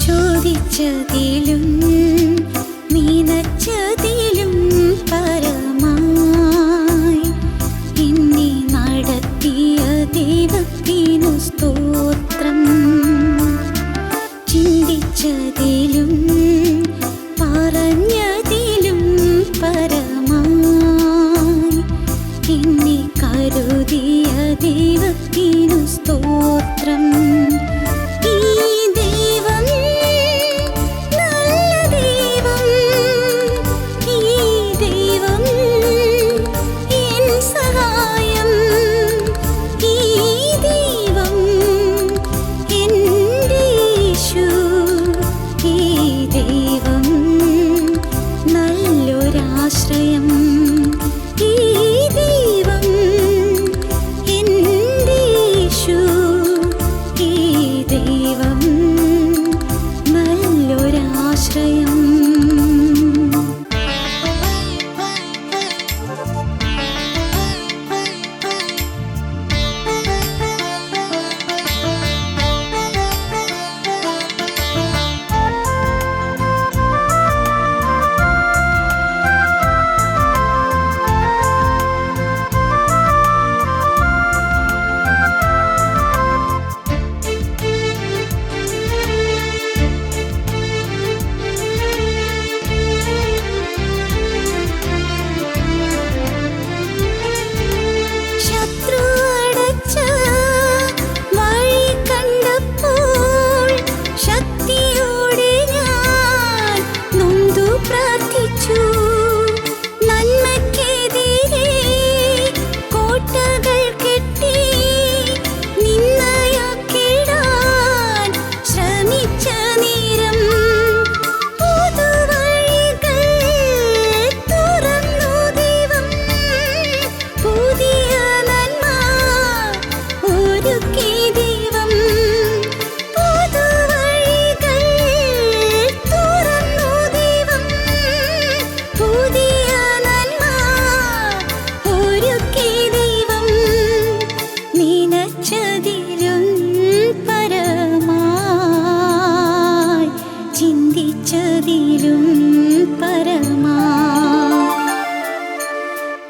ചോദിച്ചതിലും നീനച്ചതിലും പരമായി എന്നെ നടത്തിയ ദൈവത്തിനു സ്തോത്രം. ചിന്തിച്ചതിലും പറഞ്ഞതിലും പരമായി എന്നെ കരുതിയ ദൈവത്തിനു സ്തോത്രം.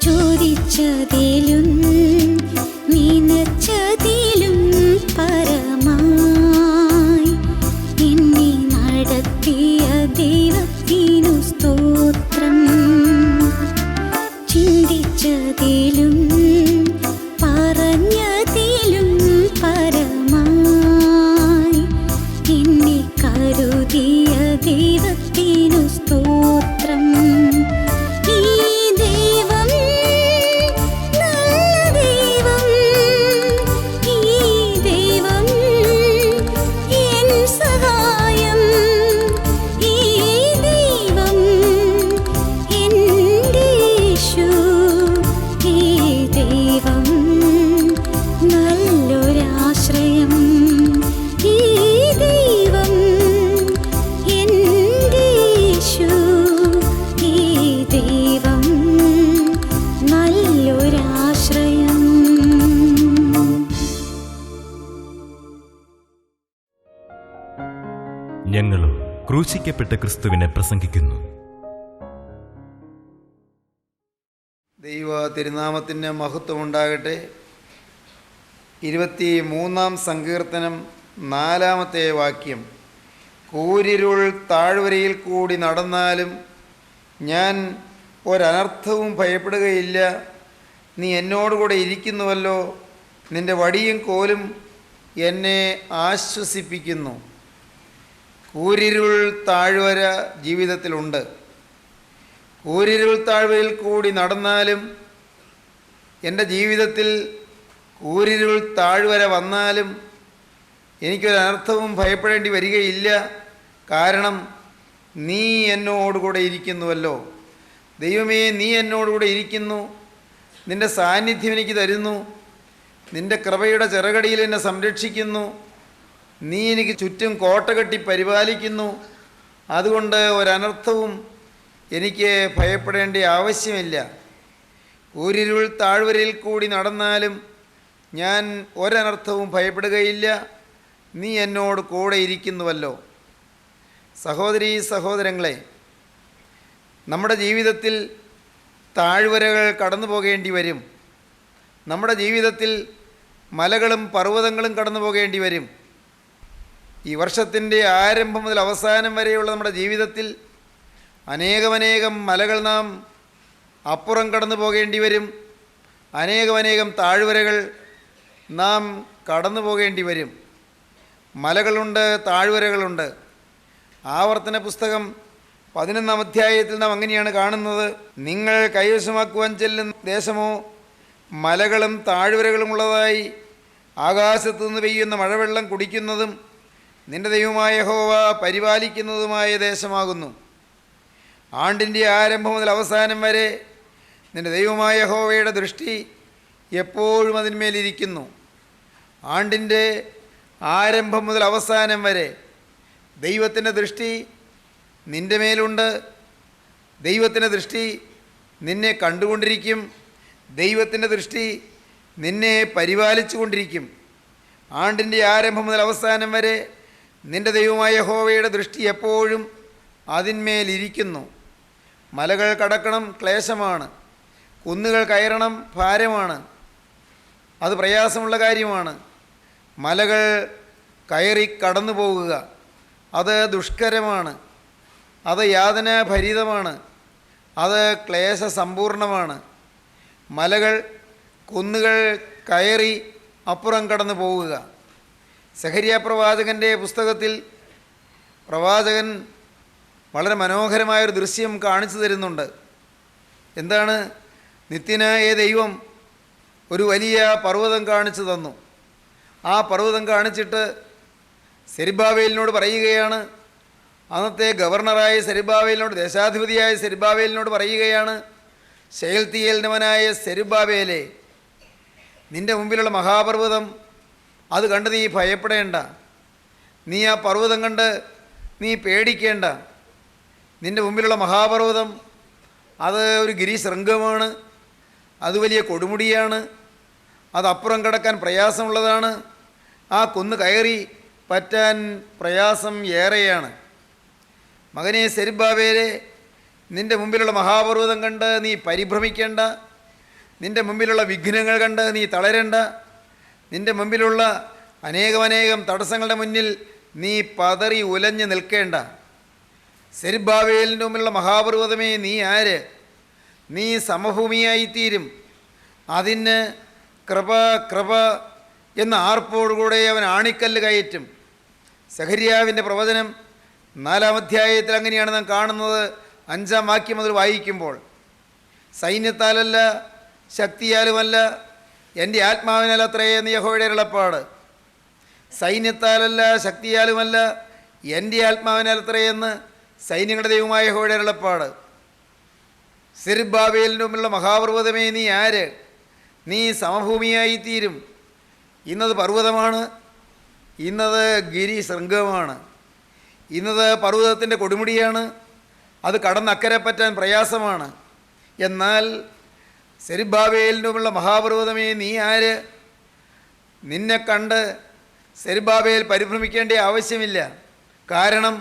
ചോദിച്ചതിലും നീനച്ചതിലും പരമായി എന്നെ നടത്തിയ ദൈവത്തിനു സ്തോത്രം. ചിന്തിച്ചതിലും പറഞ്ഞതിലും പരമായി എന്നെ കരുതിയ ദൈവത്തിനു സ്തോത്രം. ഞങ്ങളും ക്രൂശിക്കപ്പെട്ട ക്രിസ്തുവിനെ പ്രസംഗിക്കുന്നു. ദൈവ തിരുനാമത്തിന് മഹത്വമുണ്ടാകട്ടെ. 23-ാം സങ്കീർത്തനം 4-ാമത്തെ വാക്യം. കൂരിരുൾ താഴ്വരയിൽ കൂടി നടന്നാലും ഞാൻ ഒരനർത്ഥവും ഭയപ്പെടുകയില്ല. നീ എന്നോടുകൂടെ ഇരിക്കുന്നുവല്ലോ, നിൻ്റെ വടിയും കോലും എന്നെ ആശ്വസിപ്പിക്കുന്നു. കൂരിരുൾ താഴ്വര ജീവിതത്തിലുണ്ട്. കൂരിരുൾ താഴ്വരയിൽ കൂടി നടന്നാലും, എൻ്റെ ജീവിതത്തിൽ കൂരിരുൾ താഴ്വര വന്നാലും എനിക്കൊരനർത്ഥവും ഭയപ്പെടേണ്ടി വരികയില്ല. കാരണം നീ എന്നോടുകൂടെ ഇരിക്കുന്നുവല്ലോ. ദൈവമേ, നീ എന്നോടുകൂടെ ഇരിക്കുന്നു. നിൻ്റെ സാന്നിധ്യം എനിക്ക് തരുന്നു. നിൻ്റെ കൃപയുടെ ചിറകടിയിൽ എന്നെ സംരക്ഷിക്കുന്നു. നീ എനിക്ക് ചുറ്റും കോട്ട കെട്ടി പരിപാലിക്കുന്നു. അതുകൊണ്ട് ഒരനർത്ഥവും എനിക്ക് ഭയപ്പെടേണ്ട ആവശ്യമില്ല. കൂരിരുൾ താഴ്വരയിൽ കൂടി നടന്നാലും ഞാൻ ഒരനർത്ഥവും ഭയപ്പെടുകയില്ല. നീ എന്നോട് കൂടെ ഇരിക്കുന്നുവല്ലോ. സഹോദരീ സഹോദരങ്ങളെ, നമ്മുടെ ജീവിതത്തിൽ താഴ്വരകൾ കടന്നു പോകേണ്ടി വരും. നമ്മുടെ ജീവിതത്തിൽ മലകളും പർവ്വതങ്ങളും കടന്നു പോകേണ്ടി വരും. ഈ വർഷത്തിൻ്റെ ആരംഭം മുതൽ അവസാനം വരെയുള്ള നമ്മുടെ ജീവിതത്തിൽ അനേകമനേകം മലകൾ നാം അപ്പുറം കടന്നു പോകേണ്ടി വരും. അനേകമനേകം താഴ്വരകൾ നാം കടന്നു പോകേണ്ടി വരും. മലകളുണ്ട്, താഴ്വരകളുണ്ട്. ആവർത്തന പുസ്തകം 11-ാം അധ്യായത്തിൽ നാം അങ്ങനെയാണ് കാണുന്നത്. നിങ്ങൾ കൈവശമാക്കുവാൻ ചെല്ലുന്ന ദേശമോ മലകളും താഴ്വരകളും ഉള്ളതായി ആകാശത്തു നിന്ന് പെയ്യുന്ന മഴവെള്ളം കുടിക്കുന്നതും നിന്റെ ദൈവമായ യഹോവ പരിപാലിക്കുന്നതുമായ ദേശമാകുന്നു. ആണ്ടിൻ്റെ ആരംഭം മുതൽ അവസാനം വരെ നിന്റെ ദൈവമായ യഹോവയുടെ ദൃഷ്ടി എപ്പോഴും അതിന്മേലിരിക്കുന്നു. ആണ്ടിൻ്റെ ആരംഭം മുതൽ അവസാനം വരെ ദൈവത്തിൻ്റെ ദൃഷ്ടി നിൻ്റെ മേലുണ്ട്. ദൈവത്തിൻ്റെ ദൃഷ്ടി നിന്നെ കണ്ടുകൊണ്ടിരിക്കും. ദൈവത്തിൻ്റെ ദൃഷ്ടി നിന്നെ പരിപാലിച്ചു കൊണ്ടിരിക്കും. ആണ്ടിൻ്റെ ആരംഭം മുതൽ അവസാനം വരെ നിൻ്റെ ദൈവമായ യഹോവയുടെ ദൃഷ്ടി എപ്പോഴും അതിന്മേലിരിക്കുന്നു. മലകൾ കടക്കണം, ക്ലേശമാണ്. കുന്നുകൾ കയറണം, ഭാരമാണ്. അത് പ്രയാസമുള്ള കാര്യമാണ്. മലകൾ കയറി കടന്നു പോകുക അത് ദുഷ്കരമാണ്. അത് യാതനാഭരിതമാണ്. അത് ക്ലേശസമ്പൂർണമാണ്. മലകൾ, കുന്നുകൾ കയറി അപ്പുറം കടന്നു പോവുക. സെഖര്യാ പ്രവാചകൻ്റെ പുസ്തകത്തിൽ പ്രവാചകൻ വളരെ മനോഹരമായൊരു ദൃശ്യം കാണിച്ചു തരുന്നുണ്ട്. എന്താണ്? നിത്യനായ ദൈവം ഒരു വലിയ പർവ്വതം കാണിച്ചു തന്നു. ആ പർവ്വതം കാണിച്ചിട്ട് സെരുബ്ബാബേലിനോട് പറയുകയാണ്, അന്നത്തെ ഗവർണറായ സെരുബ്ബാബേലിനോട്, ദേശാധിപതിയായ സെരുബ്ബാബേലിനോട് പറയുകയാണ്, ശെയൽത്തിയേലിനവനായ സെരുബ്ബാബേലേ, നിൻ്റെ മുമ്പിലുള്ള മഹാപർവ്വതം അത് കണ്ട് നീ ഭയപ്പെടേണ്ട. നീ ആ പർവ്വതം കണ്ട് നീ പേടിക്കേണ്ട. നിൻ്റെ മുമ്പിലുള്ള മഹാപർവ്വതം അത് ഒരു ഗിരിശൃംഗമാണ്. അത് വലിയ കൊടുമുടിയാണ്. അതപ്പുറം കടക്കാൻ പ്രയാസമുള്ളതാണ്. ആ കുന്ന് കയറി പറ്റാൻ പ്രയാസം ഏറെയാണ്. മകനെ സെരുബ്ബാബേലേ, നിൻ്റെ മുമ്പിലുള്ള മഹാപർവ്വതം കണ്ട് നീ പരിഭ്രമിക്കേണ്ട. നിൻ്റെ മുമ്പിലുള്ള വിഘ്നങ്ങൾ കണ്ട് നീ തളരേണ്ട. നിൻ്റെ മുമ്പിലുള്ള അനേകമനേകം തടസ്സങ്ങളുടെ മുന്നിൽ നീ പതറി ഉലഞ്ഞു നിൽക്കേണ്ട. സെരുബ്ബാബേലിൻ്റെ മുമ്പിലുള്ള മഹാപർവ്വതമേ, നീ ആര്? നീ സമഭൂമിയായിത്തീരും. അതിന് കൃപ കൃപ എന്ന ആർപ്പോടുകൂടെ അവൻ ആണിക്കല്ല് കയറ്റും. സെഖര്യാവിൻ്റെ പ്രവചനം 4-ാം അധ്യായത്തിൽ അങ്ങനെയാണ് നാം കാണുന്നത്. 5-ാം വാക്യം മുതൽ വായിക്കുമ്പോൾ, സൈന്യത്താലല്ല ശക്തിയാലുമല്ല എൻ്റെ ആത്മാവിനാൽ അത്രയേ എന്ന് യഹോവയുടെ അരുളപ്പാട്. സൈന്യത്താലല്ല ശക്തിയാലുമല്ല എൻ്റെ ആത്മാവിനാൽ അത്രയെന്ന് സൈന്യങ്ങളുടെ ദൈവമായ യഹോവയുടെ അരുളപ്പാട്. സെരുബ്ബാബേലിൻ്റെ മുമ്പിലുള്ള മഹാപർവ്വതമേ, നീ ആര്? നീ സമഭൂമിയായിത്തീരും. ഇന്നത് പർവ്വതമാണ്, ഇന്നത് ഗിരിശൃംഗമാണ്, ഇന്നത് പർവ്വതത്തിൻ്റെ കൊടുമുടിയാണ്. അത് കടന്നക്കരെ പറ്റാൻ പ്രയാസമാണ്. എന്നാൽ സെരുബ്ബാബേലിൻ്റെ മുമ്പിലുള്ള മഹാപർവ്വതമേ, നീ ആര്? നിന്നെ കണ്ട് സെരുബ്ബാബേൽ പരിഭ്രമിക്കേണ്ട ആവശ്യമില്ല. കാരണം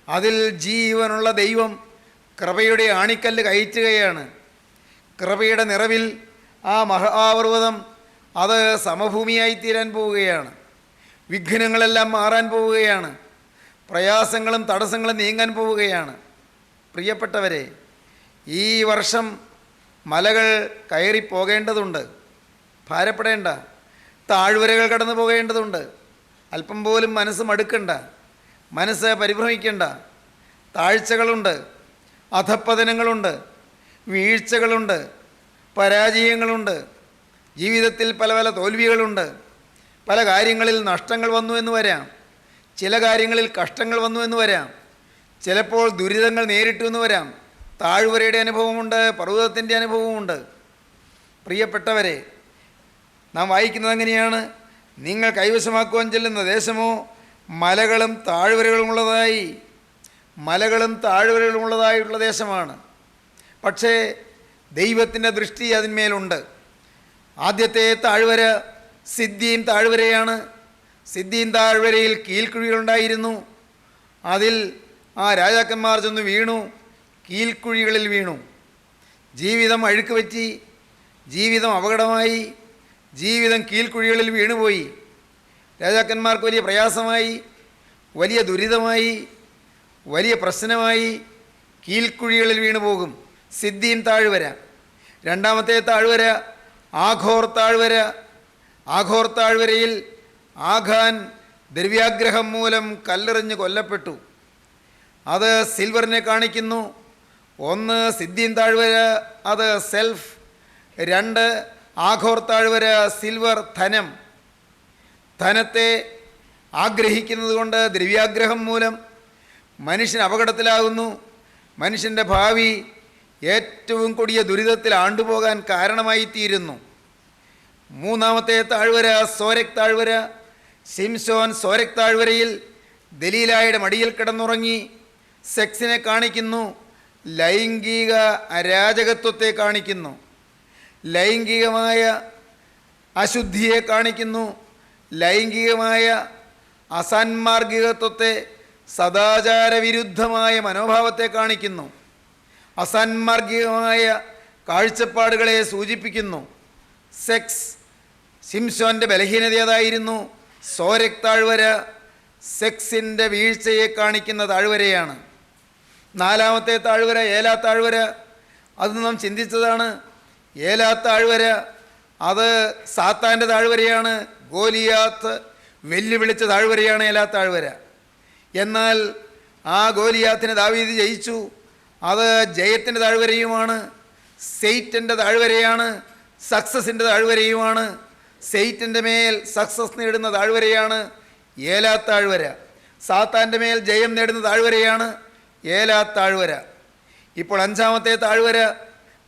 അതിൽ ജീവനുള്ള ദൈവം കൃപയുടെ ആണിക്കല്ല് കയറ്റുകയാണ്. കൃപയുടെ നിറവിൽ ആ മഹാപർവ്വതം അത് സമഭൂമിയായിത്തീരാൻ പോവുകയാണ്. വിഘ്നങ്ങളെല്ലാം മാറാൻ പോവുകയാണ്. പ്രയാസങ്ങളും തടസ്സങ്ങളും നീങ്ങാൻ പോവുകയാണ്. പ്രിയപ്പെട്ടവരെ, ഈ വർഷം മലകൾ കയറിപ്പോകേണ്ടതുണ്ട്. ഭാരപ്പെടേണ്ട. താഴ്വരകൾ കടന്നു പോകേണ്ടതുണ്ട്. അല്പം പോലും മനസ്സ് മടുക്കണ്ട, മനസ്സ് പരിഭ്രമിക്കേണ്ട. താഴ്ചകളുണ്ട്, അധപ്പതനങ്ങളുണ്ട്, വീഴ്ചകളുണ്ട്, പരാജയങ്ങളുണ്ട്, ജീവിതത്തിൽ പല പല തോൽവികളുണ്ട്, പല കാര്യങ്ങളിൽ നഷ്ടങ്ങൾ വന്നു എന്ന് വരാം, ചില കാര്യങ്ങളിൽ കഷ്ടങ്ങൾ വന്നു എന്ന് വരാം, ചിലപ്പോൾ ദുരിതങ്ങൾ നേരിട്ടു എന്ന് വരാം. താഴ്വരയുടെ അനുഭവമുണ്ട്, പർവ്വതത്തിൻ്റെ അനുഭവമുണ്ട്. പ്രിയപ്പെട്ടവരെ, നാം വായിക്കുന്നത് എങ്ങനെയാണ്? നിങ്ങൾ കൈവശമാക്കുവാൻ ചെല്ലുന്ന ദേശമോ മലകളും താഴ്വരകളുമുള്ളതായിട്ടുള്ള ദേശമാണ്. പക്ഷേ ദൈവത്തിൻ്റെ ദൃഷ്ടി അതിന്മേലുണ്ട്. ആദ്യത്തെ താഴ്വര സിദ്ദീം താഴ്വരയാണ്. സിദ്ദീം താഴ്വരയിൽ കീൽക്കുഴികളുണ്ടായിരുന്നു. അതിൽ ആ രാജാക്കന്മാർ ചെന്ന് വീണു, കീൽക്കുഴികളിൽ വീണു. ജീവിതം അഴുക്ക് പറ്റി, ജീവിതം അപകടമായി, ജീവിതം കീൽക്കുഴികളിൽ വീണുപോയി. രാജാക്കന്മാർക്ക് വലിയ പ്രയാസമായി, വലിയ ദുരിതമായി, വലിയ പ്രശ്നമായി, കീൽക്കുഴികളിൽ വീണുപോകും. സിദ്ദീം താഴ്വര. രണ്ടാമത്തെ താഴ്വര ആഘോർ താഴ്വര. ആഘോർ താഴ്വരയിൽ ആഖാൻ ദ്രവ്യാഗ്രഹം മൂലം കല്ലെറിഞ്ഞ് കൊല്ലപ്പെട്ടു. അത് സിൽവറിനെ കാണിക്കുന്നു. ഒന്ന് സിദ്ദീം താഴ്വര, അത് സെൽഫ്. രണ്ട് ആഘോർ താഴ്വര, സിൽവർ, ധനം. ധനത്തെ ആഗ്രഹിക്കുന്നത് കൊണ്ട് ദ്രവ്യാഗ്രഹം മൂലം മനുഷ്യൻ അപകടത്തിലാകുന്നു. മനുഷ്യൻ്റെ ഭാവി ഏറ്റവും കൊടിയ ദുരിതത്തിൽ ആണ്ടുപോകാൻ കാരണമായി തീരുന്നു. മൂന്നാമത്തെ താഴ്വര സോരക് താഴ്വര. ശിംശോൻ സോരക് താഴ്വരയിൽ ദലീലായുടെ മടിയിൽ കിടന്നുറങ്ങി. സെക്സിനെ കാണിക്കുന്നു, ലൈംഗിക അരാജകത്വത്തെ കാണിക്കുന്നു, ലൈംഗികമായ അശുദ്ധിയെ കാണിക്കുന്നു, ലൈംഗികമായ അസാൻമാർഗികത്വത്തെ, സദാചാരവിരുദ്ധമായ മനോഭാവത്തെ കാണിക്കുന്നു, അസാൻമാർഗികമായ കാഴ്ചപ്പാടുകളെ സൂചിപ്പിക്കുന്നു. സെക്സ്. ശിംശോൻ്റെ ബലഹീനത അതായിരുന്നു. സോരക് താഴ്വര സെക്സിൻ്റെ വീഴ്ചയെ കാണിക്കുന്ന താഴ്വരയാണ്. നാലാമത്തെ താഴ്വര ഏലാ താഴ്വര. അത് നാം ചിന്തിച്ചതാണ്. ഏലാ താഴ്വര അത് സാത്താൻ്റെ താഴ്വരയാണ്. ഗോലിയാത്ത് വെല്ലുവിളിച്ച താഴ്വരയാണ് ഏലാ താഴ്വര. എന്നാൽ ആ ഗോലിയാത്തിനെ ദാവീദ് ജയിച്ചു. അത് ജയത്തിൻ്റെ താഴ്വരയുമാണ്, സെയ്റ്റൻ്റെ താഴ്വരയാണ്, സക്സസിൻ്റെ താഴ്വരയുമാണ്. സെയ്റ്റൻ്റെ മേൽ സക്സസ് നേടുന്ന താഴ്വരയാണ് ഏലാ താഴ്വര. സാത്താൻ്റെ മേൽ ജയം നേടുന്ന താഴ്വരയാണ് ഏലാ താഴ്വര. ഇപ്പോൾ അഞ്ചാമത്തെ താഴ്വര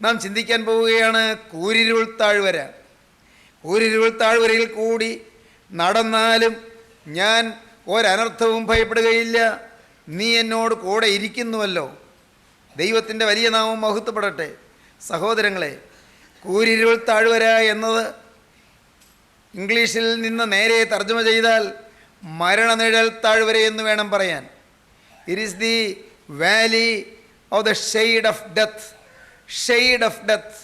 നാം ചിന്തിക്കാൻ പോവുകയാണ്, കൂരിരുൾ താഴ്വര. കൂരിരുൾ താഴ്വരയിൽ കൂടി നടന്നാലും ഞാൻ ഒരനർത്ഥവും ഭയപ്പെടുകയില്ല, നീ എന്നോട് കൂടെ ഇരിക്കുന്നുവല്ലോ. ദൈവത്തിൻ്റെ വലിയ നാമം മഹത്വപ്പെടട്ടെ. സഹോദരങ്ങളെ, കൂരിരുൾ താഴ്വര എന്നത് ഇംഗ്ലീഷിൽ നിന്ന് നേരെ തർജ്ജമ ചെയ്താൽ മരണനിഴൽ താഴ്വര എന്ന് വേണം പറയാൻ. It is the valley of the shade of death. Shade of death,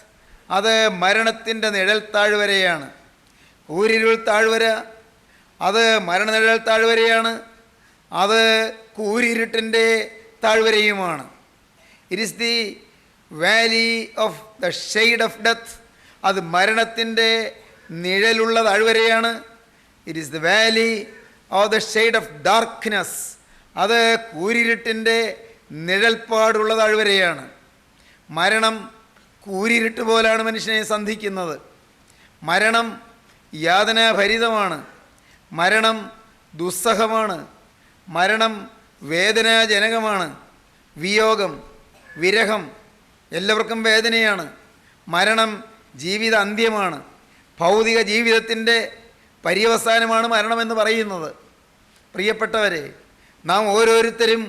അത് മരണത്തിൻ്റെ നിഴൽ താഴ്വരയാണ്. കൂരിരുൾ താഴ്വര അത് മരണനിഴൽ താഴ്വരയാണ്, അത് കൂരിരുട്ടിൻ്റെ താഴ്വരയുമാണ്. It is the valley of the shade of death, അത് മരണത്തിൻ്റെ നിഴലുള്ള താഴ്വരയാണ്. It is the valley of the shade of darkness, അത് കൂരിരുട്ടിൻ്റെ നിഴൽപ്പാടുള്ള താഴ്വരയാണ്. മരണം കൂരിരുട്ട് പോലാണ് മനുഷ്യനെ സന്ധിക്കുന്നത്. മരണം യാതനാഭരിതമാണ്, മരണം ദുസ്സഹമാണ്, മരണം വേദനാജനകമാണ്. വിയോഗം, വിരഹം എല്ലാവർക്കും വേദനയാണ്. മരണം ജീവിത അന്ത്യമാണ്. ഭൗതിക ജീവിതത്തിൻ്റെ പര്യവസാനമാണ് മരണമെന്ന് പറയുന്നത്. പ്രിയപ്പെട്ടവരെ, നാം ഓരോരുത്തരും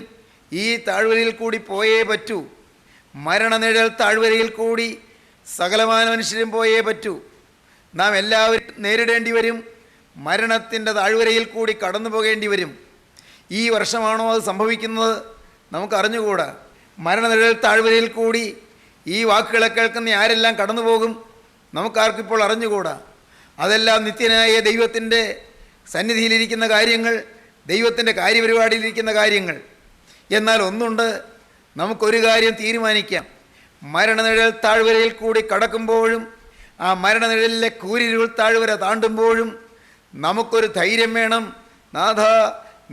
ഈ താഴ്വരയിൽ കൂടി പോയേ പറ്റൂ. മരണനിഴൽ താഴ്വരയിൽ കൂടി സകലമാന മനുഷ്യരും പോയേ പറ്റൂ. നാം എല്ലാവരും നേരിടേണ്ടി വരും. മരണത്തിൻ്റെ താഴ്വരയിൽ കൂടി കടന്നു പോകേണ്ടി വരും. ഈ വർഷമാണോ അത് സംഭവിക്കുന്നത് നമുക്കറിഞ്ഞുകൂടാ. മരണനിഴൽ താഴ്വരയിൽ കൂടി ഈ വാക്കുകളെ കേൾക്കുന്ന ആരെല്ലാം കടന്നു പോകും നമുക്കാർക്കിപ്പോൾ അറിഞ്ഞുകൂടാ. അതെല്ലാം നിത്യനായ ദൈവത്തിൻ്റെ സന്നിധിയിലിരിക്കുന്ന കാര്യങ്ങൾ, ദൈവത്തിൻ്റെ കാര്യപരിപാടിയിലിരിക്കുന്ന കാര്യങ്ങൾ. എന്നാൽ ഒന്നുണ്ട്, നമുക്കൊരു കാര്യം തീരുമാനിക്കാം. മരണനിഴൽ താഴ്വരയിൽ കൂടി കടക്കുമ്പോഴും ആ മരണനിഴലിലെ കൂരിരുൾ താഴ്വര താണ്ടുമ്പോഴും നമുക്കൊരു ധൈര്യം വേണം. നാഥ,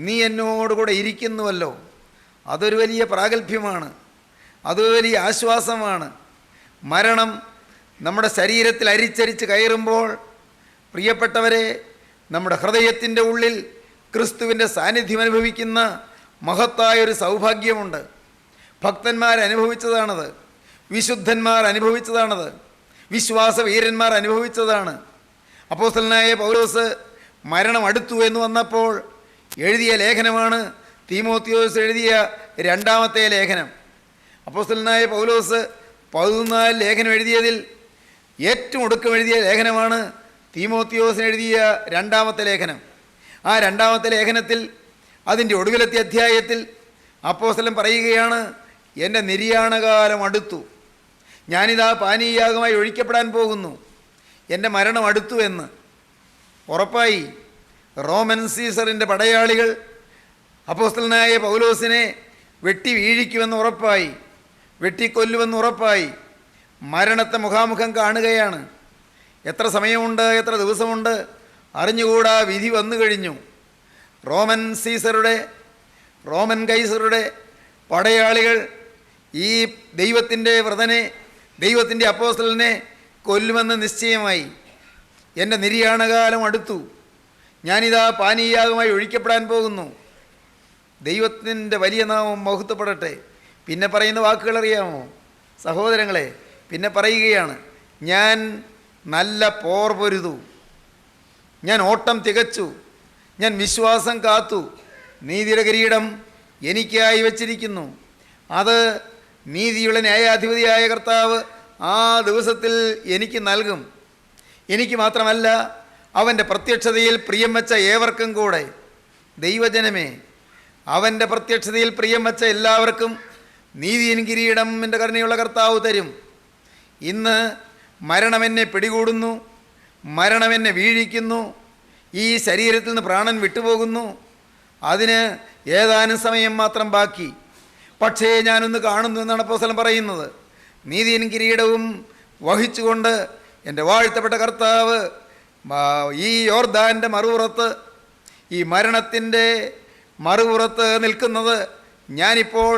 നീ എന്നോടുകൂടെ ഇരിക്കുന്നുവല്ലോ. അതൊരു വലിയ പ്രാഗൽഭ്യമാണ്, അത് വലിയ ആശ്വാസമാണ്. മരണം നമ്മുടെ ശരീരത്തിൽ അരിച്ചരിച്ച് കയറുമ്പോൾ പ്രിയപ്പെട്ടവരെ, നമ്മുടെ ഹൃദയത്തിൻ്റെ ഉള്ളിൽ ക്രിസ്തുവിൻ്റെ സാന്നിധ്യം അനുഭവിക്കുന്ന മഹത്തായൊരു സൗഭാഗ്യമുണ്ട്. ഭക്തന്മാരനുഭവിച്ചതാണത്, വിശുദ്ധന്മാർ അനുഭവിച്ചതാണത്, വിശ്വാസവീരന്മാർ അനുഭവിച്ചതാണ്. അപ്പോസ്തലനായ പൗലോസ് മരണം അടുത്തു എന്ന് വന്നപ്പോൾ എഴുതിയ ലേഖനമാണ് തീമോത്തിയോസ് എഴുതിയ 2-ാമത്തെ ലേഖനം. അപ്പോസ്തലനായ പൗലോസ് 14 ലേഖനം എഴുതിയതിൽ ഏറ്റവും ഒടുക്കം എഴുതിയ ലേഖനമാണ് തീമോത്തിയോസിന് എഴുതിയ 2-ാമത്തെ ലേഖനം. ആ 2-ാമത്തെ ലേഖനത്തിൽ അതിൻ്റെ ഒടുവിലത്തെ അധ്യായത്തിൽ അപ്പോസ്തലൻ പറയുകയാണ്, എൻ്റെ നിര്യാണകാലം അടുത്തു, ഞാനിതാ പാനീയാഗമായി ഒഴിക്കപ്പെടാൻ പോകുന്നു, എൻ്റെ മരണം അടുത്തു എന്ന്. ഉറപ്പായി റോമൻ സീസറിൻ്റെ പടയാളികൾ അപ്പോസ്തലനായ പൗലോസിനെ വെട്ടി വീഴിക്കുമെന്ന് ഉറപ്പായി, വെട്ടിക്കൊല്ലുമെന്ന് ഉറപ്പായി. മരണത്തെ മുഖാമുഖം കാണുകയാണ്. എത്ര സമയമുണ്ട്, എത്ര ദിവസമുണ്ട് അറിഞ്ഞുകൂടാ, വിധി വന്നു കഴിഞ്ഞു. റോമൻ കൈസറുടെ പടയാളികൾ ഈ ദൈവത്തിൻ്റെ വ്രതനെ, ദൈവത്തിൻ്റെ അപ്പോസ്തലനെ കൊല്ലുമെന്ന് നിശ്ചയമായി. എൻ്റെ നിര്യാണകാലം അടുത്തു, ഞാനിതാ പാനീയാഗമായി ഒഴിക്കപ്പെടാൻ പോകുന്നു. ദൈവത്തിൻ്റെ വലിയ നാമം മഹത്വപ്പെടട്ടെ. പിന്നെ പറയുന്ന വാക്കുകൾ അറിയാമോ സഹോദരങ്ങളെ? പിന്നെ പറയുകയാണ്, ഞാൻ നല്ല പോർ പൊരുതു, ഞാൻ ഓട്ടം തികച്ചു, ഞാൻ വിശ്വാസം കാത്തു, നീതിയുടെ കിരീടം എനിക്കായി വച്ചിരിക്കുന്നു, അത് നീതിയുള്ള ന്യായാധിപതിയായ കർത്താവ് ആ ദിവസത്തിൽ എനിക്ക് നൽകും. എനിക്ക് മാത്രമല്ല, അവൻ്റെ പ്രത്യക്ഷതയിൽ പ്രിയം വച്ച ഏവർക്കും കൂടെ. ദൈവജനമേ, അവൻ്റെ പ്രത്യക്ഷതയിൽ പ്രിയം വച്ച എല്ലാവർക്കും നീതിயின் കിരീടം എൻ്റെ കരുണയുള്ള കർത്താവ് തരും. ഇന്ന് മരണമെന്നെ പിടികൂടുന്നു, മരണമെന്നെ വീഴിക്കുന്നു, ഈ ശരീരത്തിൽ നിന്ന് പ്രാണൻ വിട്ടുപോകുന്നു. അതിന് ഏതാനും സമയം മാത്രം ബാക്കി. പക്ഷേ ഞാനൊന്ന് കാണുന്നു എന്നാണ് അപ്പോസ്തലൻ പറയുന്നത്. നീതിயின் കിരീടവും വഹിച്ചുകൊണ്ട് എൻ്റെ വാഴ്ത്തപ്പെട്ട കർത്താവ് ഈ യോർദാൻ്റെ മറുപുറത്ത്, ഈ മരണത്തിൻ്റെ മറുപുറത്ത് നിൽക്കുന്നത് ഞാനിപ്പോൾ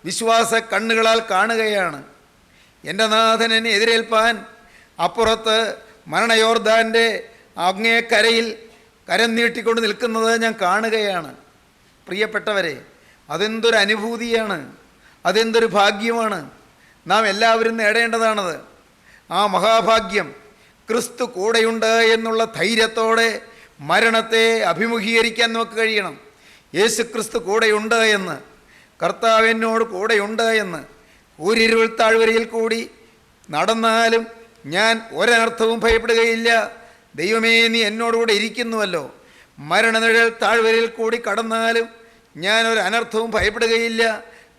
വിശ്വാസ കണ്ണുകളാൽ കാണുകയാണ്. എൻ്റെ നാഥൻ എന്നെ എതിരേൽപ്പാൻ അപ്പുറത്ത് മരണയോർദാൻ്റെ അങ്ങേ കരയിൽ കരം നീട്ടിക്കൊണ്ട് നിൽക്കുന്നത് ഞാൻ കാണുകയാണ്. പ്രിയപ്പെട്ടവരെ, അതെന്തൊരു അനുഭൂതിയാണ്, അതെന്തൊരു ഭാഗ്യമാണ്. നാം എല്ലാവരും നേടേണ്ടതാണത്. ആ മഹാഭാഗ്യം, ക്രിസ്തു കൂടെയുണ്ട് എന്നുള്ള ധൈര്യത്തോടെ മരണത്തെ അഭിമുഖീകരിക്കാൻ നമുക്ക് കഴിയണം. യേശു ക്രിസ്തു കൂടെയുണ്ട് എന്ന്, കർത്താവ് എന്നോട് കൂടെയുണ്ട് എന്ന്. ഊരിരുൾ താഴ്വരയിൽ കൂടി നടന്നാലും ഞാൻ ഒരനർത്ഥവും ഭയപ്പെടുകയില്ല. ദൈവമേ, നീ എന്നോടുകൂടെ ഇരിക്കുന്നുവല്ലോ. മരണനിഴൽ താഴ്വരയിൽ കൂടി കടന്നാലും ഞാൻ ഒരു അനർത്ഥവും ഭയപ്പെടുകയില്ല,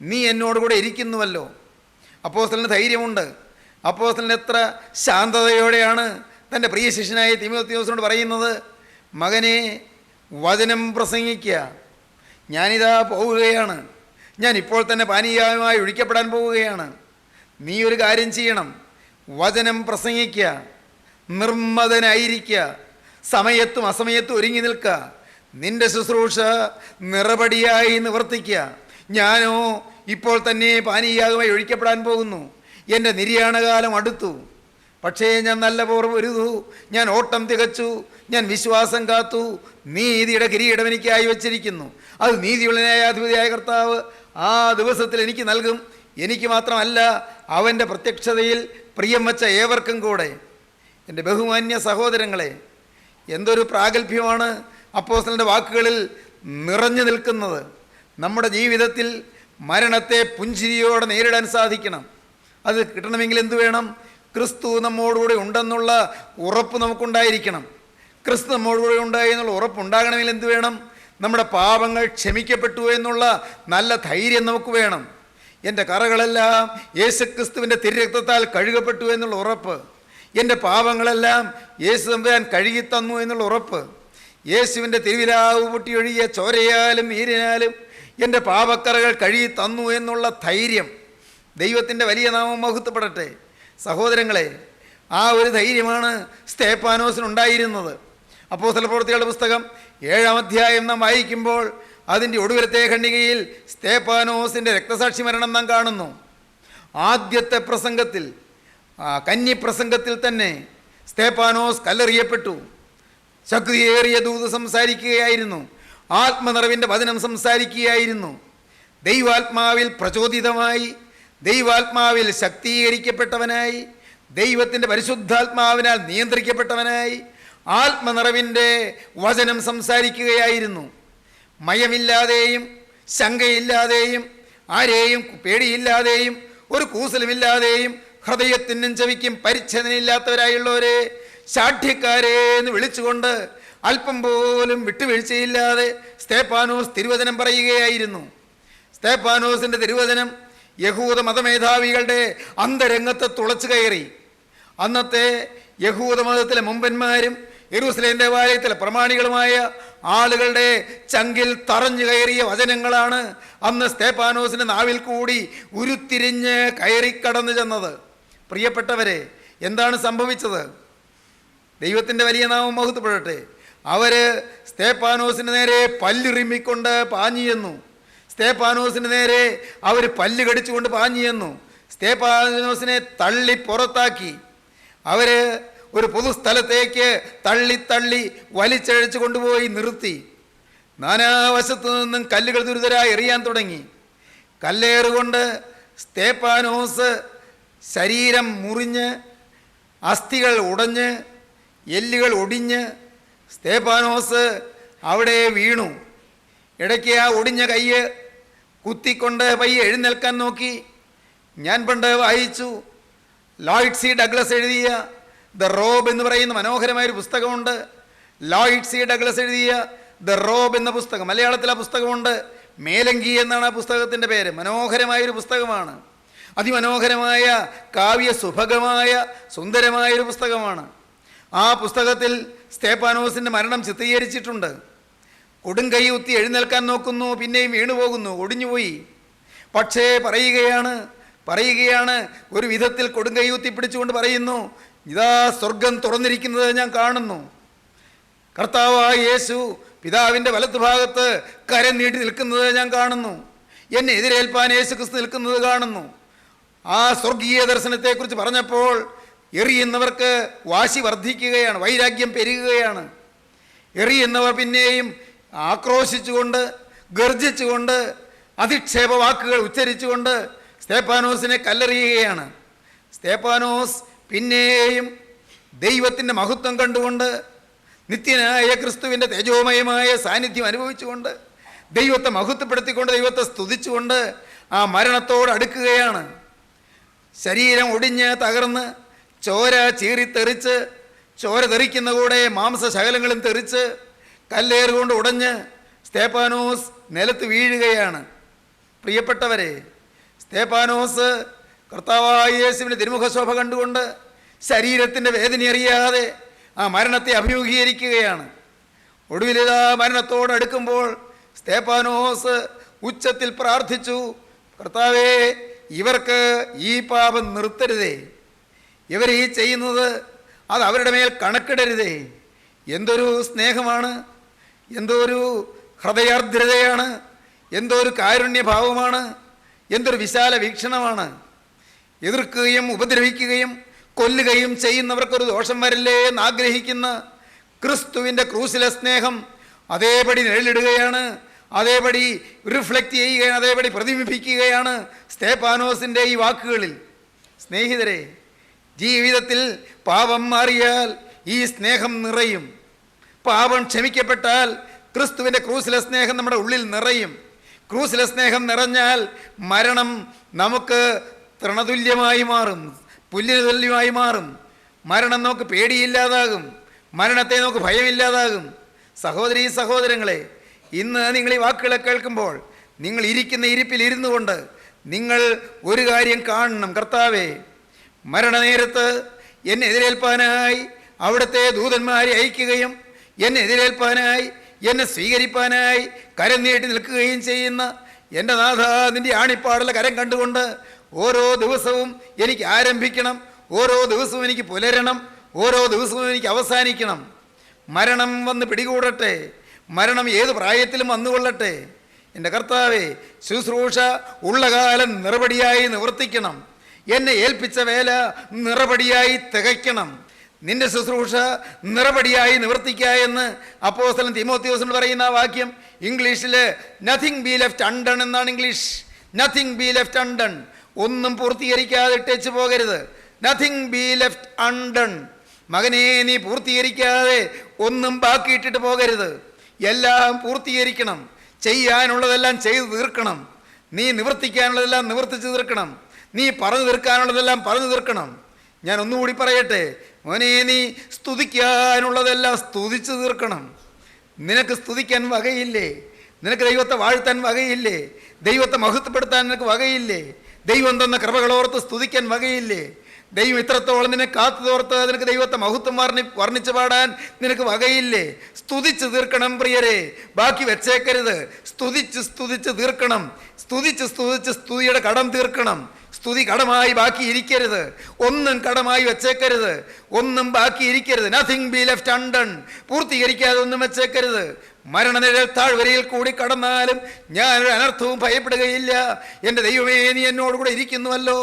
നീ എന്നോടുകൂടെ ഇരിക്കുന്നുവല്ലോ. അപ്പോസ്തലന് ധൈര്യമുണ്ട്. അപ്പോസ്തലൻ എത്ര ശാന്തതയോടെയാണ് തൻ്റെ പ്രിയ ശിഷ്യനായ തീമോത്തിയോസിനോട് പറയുന്നത്, മകനെ, വചനം പ്രസംഗിക്കുക, ഞാനിതാ പോവുകയാണ്, ഞാൻ ഇപ്പോൾ തന്നെ പാനീയമായി ഒഴിക്കപ്പെടാൻ പോവുകയാണ്. നീ ഒരു കാര്യം ചെയ്യണം, വചനം പ്രസംഗിക്കുക, നിർമ്മതനായിരിക്കുക, സമയത്തും അസമയത്തും ഒരുങ്ങി നിൽക്കുക, നിന്റെ ശുശ്രൂഷ നിറപടിയായി നിവർത്തിക്കുക. ഞാനോ ഇപ്പോൾ തന്നെ പാനീയമായി ഒഴിക്കപ്പെടാൻ പോകുന്നു, എൻ്റെ നിര്യാണകാലം അടുത്തു. പക്ഷേ ഞാൻ നല്ല പോർ പൊരുതു, ഞാൻ ഓട്ടം തികച്ചു, ഞാൻ വിശ്വാസം കാത്തു, നീതിയുടെ കിരീടം എനിക്കായി വച്ചിരിക്കുന്നു. അത് നീതിയുള്ള ന്യായാധിപതിയായ കർത്താവ് ആ ദിവസത്തിൽ എനിക്ക് നൽകും. എനിക്ക് മാത്രമല്ല, അവൻ്റെ പ്രത്യക്ഷതയിൽ പ്രിയം വച്ച ഏവർക്കും കൂടെ. എൻ്റെ ബഹുമാന്യ സഹോദരങ്ങളെ, എന്തൊരു പ്രാഗൽഭ്യമാണ് അപ്പോസ്തലൻ്റെ വാക്കുകളിൽ നിറഞ്ഞു നിൽക്കുന്നത്. നമ്മുടെ ജീവിതത്തിൽ മരണത്തെ പുഞ്ചിരിയോടെ നേരിടാൻ സാധിക്കണം. അത് കിട്ടണമെങ്കിൽ എന്തു വേണം? ക്രിസ്തു നമ്മോടുകൂടെ ഉണ്ടെന്നുള്ള ഉറപ്പ് നമുക്കുണ്ടായിരിക്കണം. ക്രിസ്തു നമ്മോടുകൂടെ ഉണ്ടായി എന്നുള്ള ഉറപ്പുണ്ടാകണമെങ്കിൽ എന്തു വേണം? നമ്മുടെ പാപങ്ങൾ ക്ഷമിക്കപ്പെട്ടു എന്നുള്ള നല്ല ധൈര്യം നമുക്ക് വേണം. എൻ്റെ കറകളെല്ലാം യേശുക്രിസ്തുവിൻ്റെ തിരുരക്തത്താൽ കഴുകപ്പെട്ടു എന്നുള്ള ഉറപ്പ്, എൻ്റെ പാപങ്ങളെല്ലാം യേശു തമ്പുരാൻ കഴുകിത്തന്നു എന്നുള്ള ഉറപ്പ്, യേശുവിൻ്റെ തിരുവിലാവ് പൊട്ടിയൊഴുകിയ ചോരയാലും നീരിനാലും എൻ്റെ പാപക്കറകൾ കഴുകി തന്നു എന്നുള്ള ധൈര്യം. ദൈവത്തിൻ്റെ വലിയ നാമം മഹത്വപ്പെടട്ടെ. സഹോദരങ്ങളെ, ആ ഒരു ധൈര്യമാണ് സ്തേഫാനോസിനുണ്ടായിരുന്നത്. അപ്പോസ്തലപ്രവൃത്തികളുടെ പുസ്തകം 7-ാം അധ്യായം നാം വായിക്കുമ്പോൾ അതിൻ്റെ ഒടുവിലത്തെ ഖണ്ഡികയിൽ സ്തേഫാനോസിൻ്റെ രക്തസാക്ഷി മരണം നാം കാണുന്നു. ആദ്യത്തെ പ്രസംഗത്തിൽ, കന്യപ്രസംഗത്തിൽ തന്നെ സ്തേഫാനോസ് കല്ലെറിയപ്പെട്ടു. ശക്തിയേറിയ ദൂത് സംസാരിക്കുകയായിരുന്നു, ആത്മനിറവിൻ്റെ വചനം സംസാരിക്കുകയായിരുന്നു. ദൈവാത്മാവിൽ പ്രചോദിതമായി, ദൈവാത്മാവിൽ ശക്തീകരിക്കപ്പെട്ടവനായി, ദൈവത്തിൻ്റെ പരിശുദ്ധാത്മാവിനാൽ നിയന്ത്രിക്കപ്പെട്ടവനായി ആത്മനിറവിൻ്റെ വചനം സംസാരിക്കുകയായിരുന്നു. മയമില്ലാതെയും ശങ്കയില്ലാതെയും ആരെയും പേടിയില്ലാതെയും ഒരു കൂസലുമില്ലാതെയും ഹൃദയത്തിനും ചെവിക്കും പരിച്ഛേദനയില്ലാത്തവരായുള്ളവരെ, ശാഠ്യക്കാരെ എന്ന് വിളിച്ചുകൊണ്ട് അല്പം പോലും വിട്ടുവീഴ്ചയില്ലാതെ സ്തേഫാനോസ് തിരുവചനം പറയുകയായിരുന്നു. സ്തേഫാനോസിൻ്റെ തിരുവചനം യഹൂദ മതമേധാവികളുടെ അന്തരംഗത്തെ തുളച്ചു കയറി. അന്നത്തെ യഹൂദ മതത്തിലെ മുമ്പന്മാരും യെരൂശലേം ദേവാലയത്തിലെ പ്രമാണികളുമായ ആളുകളുടെ ചങ്കിൽ തറഞ്ഞു കയറിയ വചനങ്ങളാണ് അന്ന് സ്തേഫാനോസിൻ്റെ നാവിൽ കൂടി ഉരുത്തിരിഞ്ഞ് കയറിക്കടന്നു ചെന്നത്. പ്രിയപ്പെട്ടവരെ, എന്താണ് സംഭവിച്ചത്? ദൈവത്തിൻ്റെ വലിയ നാമം മഹത്വപ്പെടട്ടെ. അവർ സ്തേഫാനോസിന് നേരെ പല്ലിറിമ്മിക്കൊണ്ട് പാഞ്ഞു ചെന്നു. സ്തേഫാനോസിന് നേരെ അവർ പല്ല് കടിച്ചുകൊണ്ട് പാഞ്ഞു ചെന്നു. സ്തേഫാനോസിനെ തള്ളി പുറത്താക്കി. അവർ ഒരു പൊതുസ്ഥലത്തേക്ക് തള്ളി വലിച്ചഴച്ചു കൊണ്ടുപോയി നിർത്തി. നാനാവശത്തു നിന്നും കല്ലുകൾ ദുരിതരായി എറിയാൻ തുടങ്ങി. കല്ലേറുകൊണ്ട് സ്തേഫാനോസ് ശരീരം മുറിഞ്ഞ്, അസ്ഥികൾ ഉടഞ്ഞ്, എല്ലുകൾ ഒടിഞ്ഞ് സ്തേഫാനോസ് അവിടെ വീണു. ഇടയ്ക്ക് ആ ഒടിഞ്ഞ കയ്യ് കുത്തിക്കൊണ്ട് പയ്യെ എഴുന്നേൽക്കാൻ നോക്കി. ഞാൻ പണ്ട് വായിച്ചു, ലോയിഡ് സി ഡഗ്ലസ് എഴുതിയ ദ റോബ് എന്ന് പറയുന്ന മനോഹരമായൊരു പുസ്തകമുണ്ട്. ലോയിഡ് സി ഡഗ്ലസ് എഴുതിയ ദ റോബ് എന്ന പുസ്തകം, മലയാളത്തിൽ ആ പുസ്തകമുണ്ട്. മേലങ്കി എന്നാണ് ആ പുസ്തകത്തിൻ്റെ പേര്. മനോഹരമായൊരു പുസ്തകമാണ്. അതിമനോഹരമായ കാവ്യ സുഭഗമായ സുന്ദരമായൊരു പുസ്തകമാണ്. ആ പുസ്തകത്തിൽ സ്തേഫാനോസിൻ്റെ മരണം ചിത്രീകരിച്ചിട്ടുണ്ട്. കൊടുങ്കൈ കുത്തി എഴുന്നേൽക്കാൻ നോക്കുന്നു, പിന്നെയും വീണുപോകുന്നു, ഒടിഞ്ഞുപോയി. പക്ഷേ പറയുകയാണ് ഒരു വിധത്തിൽ കൊടുങ്കൈ കുത്തി പിടിച്ചുകൊണ്ട് പറയുന്നു, ഇതാ സ്വർഗം തുറന്നിരിക്കുന്നത് ഞാൻ കാണുന്നു. കർത്താവായ യേശു പിതാവിൻ്റെ വലത്തുഭാഗത്ത് കരം നീട്ടി നിൽക്കുന്നത് ഞാൻ കാണുന്നു. എന്നെ എതിരേൽപ്പാൻ യേശു ക്രിസ്തു നിൽക്കുന്നത് കാണുന്നു. ആ സ്വർഗീയ ദർശനത്തെക്കുറിച്ച് പറഞ്ഞപ്പോൾ എറിയുന്നവർക്ക് വാശി വർദ്ധിക്കുകയാണ്, വൈരാഗ്യം പെരുകുകയാണ്. എറിയുന്നവർ പിന്നെയും ആക്രോശിച്ചുകൊണ്ട്, ഗർജിച്ചുകൊണ്ട്, അധിക്ഷേപ വാക്കുകൾ ഉച്ചരിച്ചുകൊണ്ട് സ്തേഫാനോസിനെ കല്ലെറിയുകയാണ്. സ്തേഫാനോസ് പിന്നെയും ദൈവത്തിൻ്റെ മഹത്വം കണ്ടുകൊണ്ട്, നിത്യനായ ക്രിസ്തുവിൻ്റെ തേജോമയമായ സാന്നിധ്യം അനുഭവിച്ചുകൊണ്ട്, ദൈവത്തെ മഹത്വപ്പെടുത്തിക്കൊണ്ട്, ദൈവത്തെ സ്തുതിച്ചുകൊണ്ട് ആ മരണത്തോട് അടുക്കുകയാണ്. ശരീരം ഒടിഞ്ഞ് തകർന്ന്, ചോര ചീറിത്തെറിച്ച്, ചോര തെറിക്കുന്ന കൂടെ മാംസശകലങ്ങളും തെറിച്ച്, കല്ലേറുകൊണ്ട് ഉടഞ്ഞ് സ്തേഫാനോസ് നിലത്ത് വീഴുകയാണ്. പ്രിയപ്പെട്ടവരെ, സ്തേഫാനോസ് കർത്താവായ യേശുവിൻ്റെ തിരുമുഖശോഭ കണ്ടുകൊണ്ട് ശരീരത്തിൻ്റെ വേദന അറിയാതെ ആ മരണത്തെ അഭിമുഖീകരിക്കുകയാണ്. ഒടുവിലിതാ മരണത്തോടടുക്കുമ്പോൾ സ്തേഫാനോസ് ഉച്ചത്തിൽ പ്രാർത്ഥിച്ചു, കർത്താവേ, ഇവർക്ക് ഈ പാപം നിർത്തരുതേ, ഇവർ ഈ ചെയ്യുന്നത് അത് അവരുടെ മേൽ കണക്കിടരുതേ. എന്തൊരു സ്നേഹമാണ്, എന്തൊരു ഹൃദയാർദ്രതയാണ്, എന്തൊരു കാരുണ്യഭാവമാണ്, എന്തൊരു വിശാല വീക്ഷണമാണ്. എതിർക്കുകയും ഉപദ്രവിക്കുകയും കൊല്ലുകയും ചെയ്യുന്നവർക്കൊരു ദോഷം വരില്ലേ എന്ന് ആഗ്രഹിക്കുന്ന ക്രിസ്തുവിൻ്റെ ക്രൂസിലെ സ്നേഹം അതേപടി നിഴലിടുകയാണ്, അതേപടി റിഫ്ലക്റ്റ് ചെയ്യുകയാണ്, അതേപടി പ്രതിബിംബിക്കുകയാണ് സ്തേഫാനോസിൻ്റെ ഈ വാക്കുകളിൽ. സ്നേഹിതരെ, ജീവിതത്തിൽ പാപം മാറിയാൽ ഈ സ്നേഹം നിറയും. പാപം ക്ഷമിക്കപ്പെട്ടാൽ ക്രിസ്തുവിൻ്റെ ക്രൂസിലെ സ്നേഹം നമ്മുടെ ഉള്ളിൽ നിറയും. ക്രൂസിലെ സ്നേഹം നിറഞ്ഞാൽ മരണം നമുക്ക് തൃണതുല്യമായി മാറും, പുല്ലിന് തുല്യമായി മാറും. മരണം നമുക്ക് പേടിയില്ലാതാകും, മരണത്തെ നമുക്ക് ഭയമില്ലാതാകും. സഹോദരീ സഹോദരങ്ങളെ, ഇന്ന് നിങ്ങൾ ഈ വാക്കുകളെ കേൾക്കുമ്പോൾ നിങ്ങൾ ഇരിക്കുന്ന ഇരിപ്പിൽ ഇരുന്നു കൊണ്ട് നിങ്ങൾ ഒരു കാര്യം കാണണം. കർത്താവേ, മരണനേരത്ത് എന്നെ എതിരേൽപ്പാനായി അവിടുത്തെ ദൂതന്മാരെ അയക്കുകയും എന്നെ എതിരേൽപ്പാനായി, എന്നെ സ്വീകരിപ്പാനായി കരം നീട്ടി നിൽക്കുകയും ചെയ്യുന്ന എൻ്റെ നാഥ, നിൻ്റെ ആണിപ്പാടുള്ള കരം കണ്ടുകൊണ്ട് ഓരോ ദിവസവും എനിക്ക് ആരംഭിക്കണം, ഓരോ ദിവസവും എനിക്ക് പുലരണം, ഓരോ ദിവസവും എനിക്ക് അവസാനിക്കണം. മരണം വന്ന് പിടികൂടട്ടെ, മരണം ഏത് പ്രായത്തിലും വന്നുകൊള്ളട്ടെ. എൻ്റെ കർത്താവേ, ശുശ്രൂഷ ഉള്ള കാലം നിറപടിയായി നിവർത്തിക്കണം. എന്നെ ഏൽപ്പിച്ച വേല നിറപടിയായി തികയ്ക്കണം. നിന്റെ ശുശ്രൂഷ നിറപടിയായി നിവർത്തിക്കുക എന്ന് അപ്പോസ്തലൻ തീമോത്തിയോസിനോട് പറയുന്ന ആ വാക്യം ഇംഗ്ലീഷിൽ നത്തിങ് ബി ലെഫ്റ്റ് അൺഡൺ എന്നാണ് English. Nothing be left undone, ഒന്നും പൂർത്തീകരിക്കാതെ ഇട്ടേച്ച് പോകരുത്. Nothing be left undone. മകനെ, നീ പൂർത്തീകരിക്കാതെ ഒന്നും ബാക്കിയിട്ടിട്ട് പോകരുത്. എല്ലാം പൂർത്തീകരിക്കണം. ചെയ്യാനുള്ളതെല്ലാം ചെയ്തു തീർക്കണം. നീ നിവർത്തിക്കാനുള്ളതെല്ലാം നിവർത്തിച്ചു തീർക്കണം. നീ പറഞ്ഞു തീർക്കാനുള്ളതെല്ലാം പറഞ്ഞു തീർക്കണം. ഞാൻ ഒന്നുകൂടി പറയട്ടെ, മോനെ, നീ സ്തുതിക്കാനുള്ളതെല്ലാം സ്തുതിച്ചു തീർക്കണം. നിനക്ക് സ്തുതിക്കാൻ വകയില്ലേ? നിനക്ക് ദൈവത്തെ വാഴ്ത്താൻ വകയില്ലേ? ദൈവത്തെ മഹത്വപ്പെടുത്താൻ നിനക്ക് വകയില്ലേ? ദൈവം തന്ന കൃപകളോർത്ത് സ്തുതിക്കാൻ വകയില്ലേ? ദൈവം ഇത്രത്തോളം നിന്നെ കാത്തു തോർത്ത് നിനക്ക് ദൈവത്തെ മഹത്വം വർണ്ണിച്ചു പാടാൻ നിനക്ക് വകയില്ലേ? സ്തുതിച്ച് തീർക്കണം പ്രിയരെ, ബാക്കി വെച്ചേക്കരുത്. സ്തുതിച്ച് തീർക്കണം. സ്തുതിച്ച് സ്തുതിയുടെ കടം തീർക്കണം. സ്തുതി കടമായി ബാക്കി ഇരിക്കരുത്. ഒന്നും കടമായി വെച്ചേക്കരുത്. ഒന്നും ബാക്കി ഇരിക്കരുത്. Nothing be left undone. പൂർത്തീകരിക്കാതെ ഒന്നും വെച്ചേക്കരുത്. മരണനിഴൽ താഴ്വരയിൽ കൂടി കടന്നാലും ഞാനൊരു അനർത്ഥവും ഭയപ്പെടുകയില്ല. എൻ്റെ ദൈവമേ, നീ എന്നോടുകൂടെ ഇരിക്കുന്നുവല്ലോ.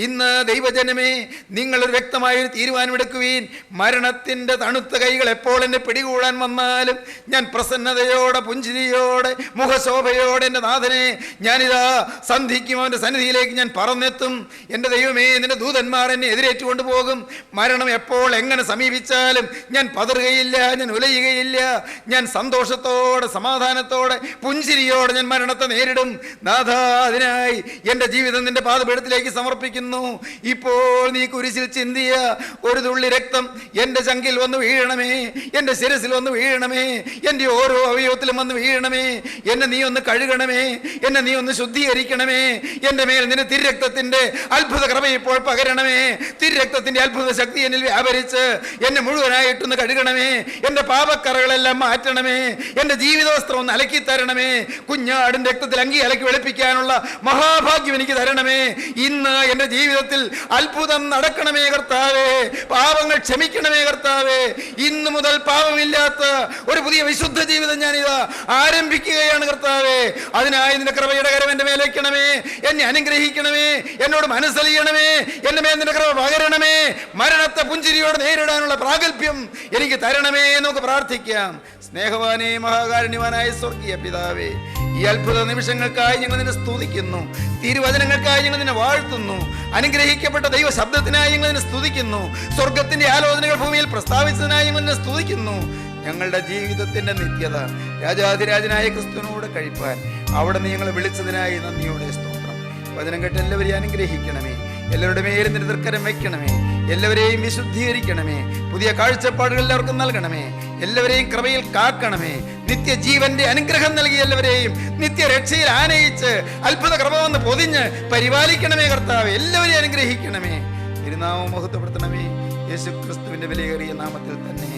ഇന്ന് ദൈവജനമേ, നിങ്ങളൊരു വ്യക്തമായൊരു തീരുമാനമെടുക്കുവീൻ. മരണത്തിൻ്റെ തണുത്ത കൈകൾ എപ്പോൾ എന്നെ പിടികൂടാൻ വന്നാലും ഞാൻ പ്രസന്നതയോടെ, പുഞ്ചിരിയോടെ, മുഖശോഭയോടെ എൻ്റെ നാഥനെ ഞാനിതാ സന്ധിക്കും. അവൻ്റെ സന്നിധിയിലേക്ക് ഞാൻ പറന്നെത്തും. എൻ്റെ ദൈവമേ, നിന്റെ ദൂതന്മാർ എന്നെ എതിരേറ്റുകൊണ്ട് പോകും. മരണം എപ്പോൾ എങ്ങനെ സമീപിച്ചാലും ഞാൻ പതറുകയില്ല, ഞാൻ ഉലയുകയില്ല. ഞാൻ സന്തോഷത്തോടെ, സമാധാനത്തോടെ, പുഞ്ചിരിയോടെ ഞാൻ മരണത്തെ നേരിടും. നാഥ, അതിനായി എൻ്റെ ജീവിതം നിന്റെ പാദപീഠത്തിലേക്ക് സമർപ്പിക്കുന്നു. ഇപ്പോൾ നീ കുരിശിൽ ചിന്തിയ ഒരു തുള്ളി രക്തം എൻ്റെ ചങ്കിൽ വന്ന് വീഴണമേ, എൻ്റെ ശിരസിൽ വന്ന് വീഴണമേ, എൻ്റെ ഓരോ അവയവത്തിലും വന്ന് വീഴണമേ. എന്നെ നീ ഒന്ന് കഴുകണമേ, എന്നെ നീ ഒന്ന് ശുദ്ധീകരിക്കണമേ. എൻ്റെ മേൽ നിന്റെ തിരുരക്തത്തിൻ്റെ അത്ഭുത കൃപ ഇപ്പോൾ പകരണമേ. തിരുരക്തത്തിൻ്റെ അത്ഭുത ശക്തി എന്നിൽ വ്യാപരിച്ച് എന്നെ മുഴുവനായിട്ടൊന്ന് കഴുകണമേ. എൻ്റെ പാപക്കറകളെല്ലാം മാറ്റണമേ. എൻ്റെ ജീവിതവസ്ത്രം ഒന്ന് അലക്കി തരണമേ. കുഞ്ഞാടിൻ്റെ രക്തത്തിൽ അങ്കി അലക്കി വെളുപ്പിക്കാനുള്ള മഹാഭാഗ്യം എനിക്ക് തരണമേ. ഇന്ന് എൻ്റെ ജീവിതത്തിൽ അത്ഭുതം നടക്കണമേ കർത്താവേ. പാപങ്ങൾ ക്ഷമിക്കണമേ കർത്താവേ. ഇന്നു മുതൽ പാപമില്ലാത്ത ഒരു പുതിയ വിശുദ്ധ ജീവിതം ഞാനിതാ ആരംഭിക്കുകയാണ് കർത്താവേ. അതിനായി നിന്റെ കൃപയുടെ കരം എൻ്റെ മേൽ വയ്ക്കണമേ. എന്നെ അനുഗ്രഹിക്കണമേ. എന്നോട് മനസ്സലിയണമേ. എൻ്റെ മേൽ നിന്റെ കൃപ പകരണമേ. മരണത്തെ പുഞ്ചിരിയോട് നേരിടാനുള്ള പ്രാഗൽഭ്യം എനിക്ക് തരണമേ. നമുക്ക് പ്രാർത്ഥിക്കാം. സ്നേഹവാനേ, മഹാകാരുണ്യവാനായ സ്വർഗീയ പിതാവേ, ഈ അത്ഭുത നിമിഷങ്ങൾക്കായി ഞങ്ങൾ നിന്നെ സ്തുതിക്കുന്നു. തിരുവചനങ്ങൾക്കായി ഞങ്ങൾ നിന്നെ വാഴ്ത്തുന്നു. അനുഗ്രഹിക്കപ്പെട്ട ദൈവ ശബ്ദത്തിനായി ഞങ്ങൾ നിന്നെ സ്തുതിക്കുന്നു. സ്വർഗത്തിന്റെ ആലോചനകൾ ഭൂമിയിൽ പ്രസ്താവിച്ചതിനായി ഞങ്ങൾ നിന്നെ സ്തുതിക്കുന്നു. ഞങ്ങളുടെ ജീവിതത്തിന്റെ നിത്യത രാജാധിരാജനായ ക്രിസ്തുവിനോട് കഴിപ്പാൻ അവിടെ നീ ഞങ്ങളെ വിളിച്ചതിനായി നന്ദിയോടെ സ്തോത്രം. വചനം കേട്ട് എല്ലാവരെയും അനുഗ്രഹിക്കണമേ. എല്ലാവരുടെ മേലും നിന്റെ തൃക്കരം വയ്ക്കണമേ. എല്ലാവരെയും വിശുദ്ധീകരിക്കണമേ. പുതിയ കാഴ്ചപ്പാടുകൾ എല്ലാവർക്കും നൽകണമേ. എല്ലാവരെയും കൃപയിൽ കാക്കണമേ. നിത്യജീവന്റെ അനുഗ്രഹം നൽകി എല്ലാവരെയും നിത്യരക്ഷയിൽ ആനയിച്ച് അത്ഭുത കൃപ വന്ന് പൊതിഞ്ഞ് പരിപാലിക്കണമേ കർത്താവേ. എല്ലാവരെയും അനുഗ്രഹിക്കണമേ. തിരുനാമം മഹത്വപ്പെടുത്തണമേ. യേശു ക്രിസ്തുവിന്റെ വിലയേറിയ നാമത്തിൽ തന്നെ.